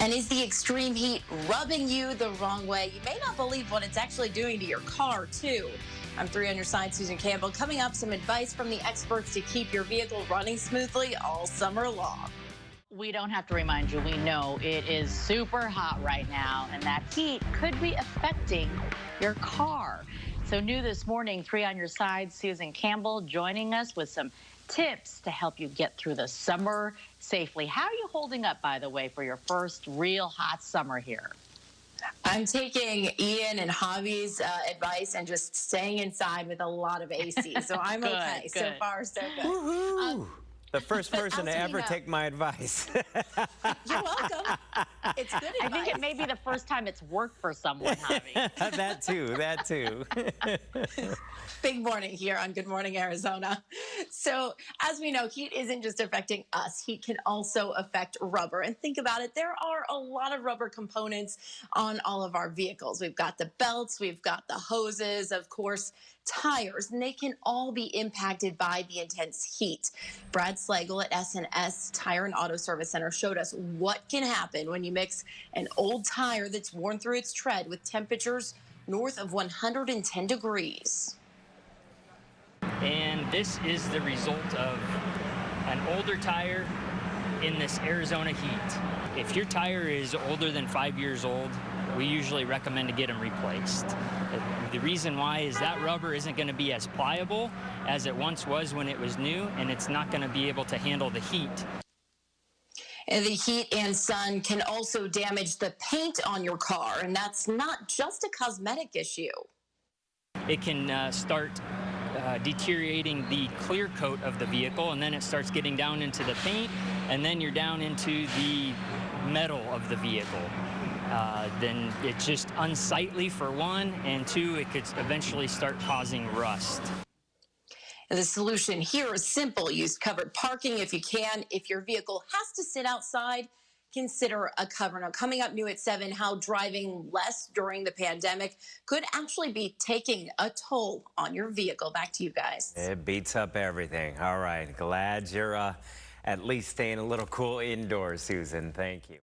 And is the extreme heat rubbing you the wrong way? You may not believe what it's actually doing to your car, too. I'm 3 on your side, Susan Campbell. Coming up, some advice from the experts to keep your vehicle running smoothly all summer long. We don't have to remind you, we know it is super hot right now, and that heat could be affecting your car. So new this morning, 3 on your side, Susan Campbell joining us with some tips to help you get through the summer safely. How are you holding up, by the way, for your first real hot summer here? I'm taking Ian and Javi's advice and just staying inside with a lot of AC. So I'm Good, okay. good. So far, so good. Woohoo! The first person to ever know. take my advice. You're welcome. It's good advice. I think it may be the first time it's worked for someone, Javi. That too. Big morning here on Good Morning Arizona. So as we know, heat isn't just affecting us. Heat can also affect rubber. And think about it, there are a lot of rubber components on all of our vehicles. We've got the belts, we've got the hoses, of course, tires, and they can all be impacted by the intense heat. Brad Slagle at S&S Tire and Auto Service Center showed us what can happen when you mix an old tire that's worn through its tread with temperatures north of 110 degrees. And this is the result of an older tire in this Arizona heat. If your tire is older than 5 years old, we usually recommend to get them replaced. The reason why is that rubber isn't going to be as pliable as it once was when it was new, and it's not going to be able to handle the heat. And the heat and sun can also damage the paint on your car, and that's not just a cosmetic issue. It can start deteriorating the clear coat of the vehicle, and then it starts getting down into the paint, and then you're down into the metal of the vehicle. Then it's just unsightly for one, and two, it could eventually start causing rust. The solution here is simple. Use covered parking if you can. If your vehicle has to sit outside, consider a cover. Now, coming up new at 7, how driving less during the pandemic could actually be taking a toll on your vehicle. Back to you guys. It beats up everything. All right, glad you're at least staying a little cool indoors, Susan. Thank you.